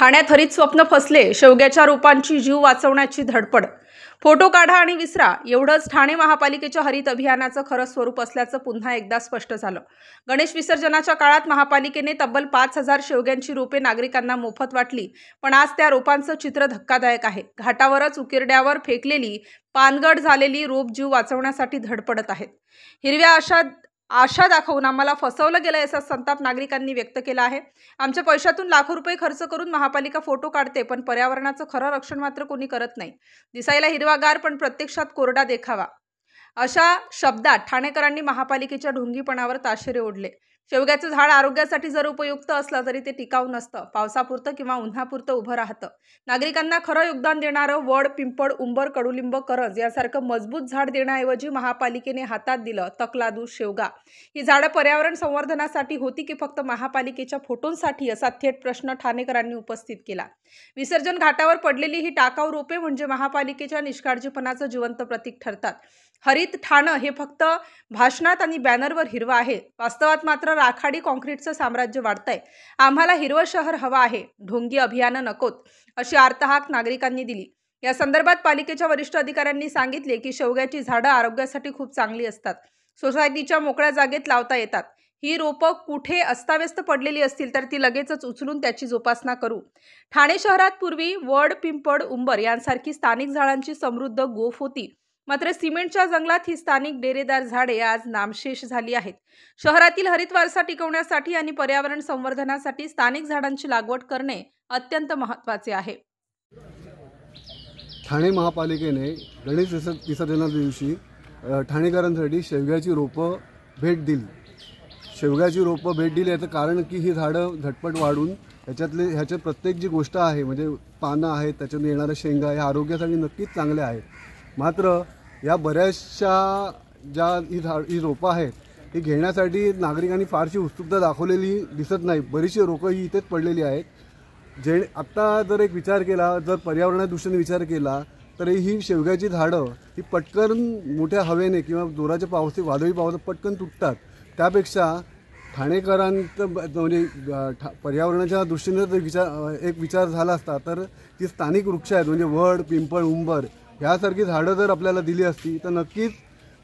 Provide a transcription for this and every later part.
ठाण्यात हरित स्वप्न फसले, शेवग्याच्या रोपांची जीव वाचवण्याची धडपड. फोटो काढा आणि विसरा, एवढंच ठाणे महापालिकेच्या हरित अभियानाचं खरं स्वरूप असल्याचं पुन्हा एकदा स्पष्ट झालं. गणेश विसर्जनाच्या काळात महापालिकेने तब्बल 5,000 शेवग्यांची रोपे नागरिकांना मोफत वाटली, पण आज त्या रोपांचं चित्र धक्कादायक आहे. घाटावरच उकिरड्यावर फेकलेली पानगड झालेली रोप जीव वाचवण्यासाठी धडपडत आहेत. हिरव्या आशा दाखवून आम्हाला फसवलं गेलं असा संताप नागरिकांनी व्यक्त केला आहे. आमच्या पैशातून लाखो रुपये खर्च करून महापालिका फोटो काढते, पण पर्यावरणाचं खरं रक्षण मात्र कोणी करत नाही. दिसायला हिरवागार पण प्रत्यक्षात कोरडा देखावा, अशा शब्दात ठाणेकरांनी महापालिकेच्या ढोंगीपणावर ताशेरे ओढले. शेवग्याचं झाड आरोग्यासाठी जर उपयुक्त असलं तरी ते टिकाऊ नसतं, पावसापुरतं किंवा उन्हापुरतं उभं राहतं. नागरिकांना खरं योगदान देणारं वड, पिंपळ, उंबर, कडुलिंब, करंज यासारखं मजबूत झाड देण्याऐवजी महापालिकेने हातात दिलं तकलादू शेवगा. ही झाडं पर्यावरण संवर्धनासाठी होती की फक्त महापालिकेच्या फोटोंसाठी, असा थेट प्रश्न ठाणेकरांनी उपस्थित केला. विसर्जन घाटावर पडलेली ही टाकाऊ रोपे म्हणजे महापालिकेच्या निष्काळजीपणाचं जिवंत प्रतीक ठरतात. हरित ठाणं हे फक्त भाषणात आणि बॅनरवर हिरवं आहे, वास्तवात मात्र राखाडी काँक्रीटचं साम्राज्य वाढतंय. आम्हाला हिरवं शहर हवं आहे, ढोंगी अभियानं नकोत, अशी आर्तहाक नागरिकांनी दिली. या संदर्भात पालिकेच्या वरिष्ठ अधिकाऱ्यांनी सांगितले की शेवग्याची झाडं आरोग्यासाठी खूप चांगली असतात, सोसायटीच्या मोकळ्या जागेत लावता येतात. ही रोपं कुठे अस्ताव्यस्त पडलेली असतील तर ती लगेचच उचलून त्याची जोपासना करू. ठाणे शहरात पूर्वी वड, पिंपळ, उंबर यांसारखी स्थानिक झाडांची समृद्ध गोफ होती, मात्र सिमेंटच्या जंगलात ही स्थानिक डेरेदार झाडे आज नामशेष झाली आहेत. शहरातील हरित वारसा टिकवण्यासाठी आणि पर्यावरण संवर्धनासाठी स्थानिक झाडांची लागवड करणे अत्यंत महत्त्वाचे आहे. ठाणे महापालिकेने गणेश विसर्जनाच्या दिवशी ठाणेकरांसाठी शेवग्याची रोपं भेट दिली. शेवग्याची रोपं भेट दिली याचं कारण की ही झाडं झटपट वाढून ह्याच्यात प्रत्येक जी गोष्ट आहे, म्हणजे पानं आहेत, त्याच्यातून येणाऱ्या शेंगा ह्या आरोग्यासाठी नक्कीच चांगल्या आहेत. मात्र या बऱ्याचशा ज्या ही रोपं आहेत ही घेण्यासाठी नागरिकांनी फारशी उत्सुकता दाखवलेली दिसत नाही. बरीचशी रोपं ही इथेच पडलेली आहेत. आत्ता जर एक विचार केला, जर पर्यावरणाच्या दृष्टीने विचार केला तर ही शेवग्याची झाडं ही पटकन मोठ्या हवेने किंवा जोराच्या वादळी पावसात पटकन तुटतात. त्यापेक्षा ठाणेकरांचं म्हणजे पर्यावरणाच्या दृष्टीने जर एक विचार झाला असता तर ती स्थानिक वृक्ष आहेत, म्हणजे वड, पिंपळ, उंबर ह्यासारखी झाडं जर आपल्याला दिली असती तर नक्कीच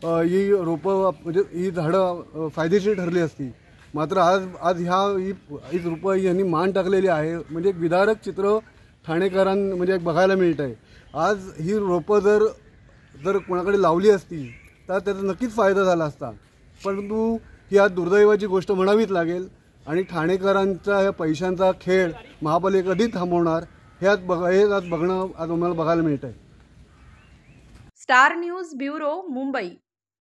ही रोपं म्हणजे ही झाडं फायदेशीर ठरली असती. मात्र आज ही रोपं यांनी मान टाकलेली आहे, म्हणजे एक विदारक चित्र म्हणजे बघायला मिळत आहे. आज ही रोपं जर कोणाकडे लावली असती तर त्याचा नक्कीच फायदा झाला असता, परंतु ही आज दुर्दैवाची गोष्ट म्हणावीच लागेल. आणि ठाणेकरांचा या पैशांचा खेळ महापालिका कधी थांबवणार हे आज बघणं आज आम्हाला बघायला मिळत आहे. Star news bureau, Mumbai.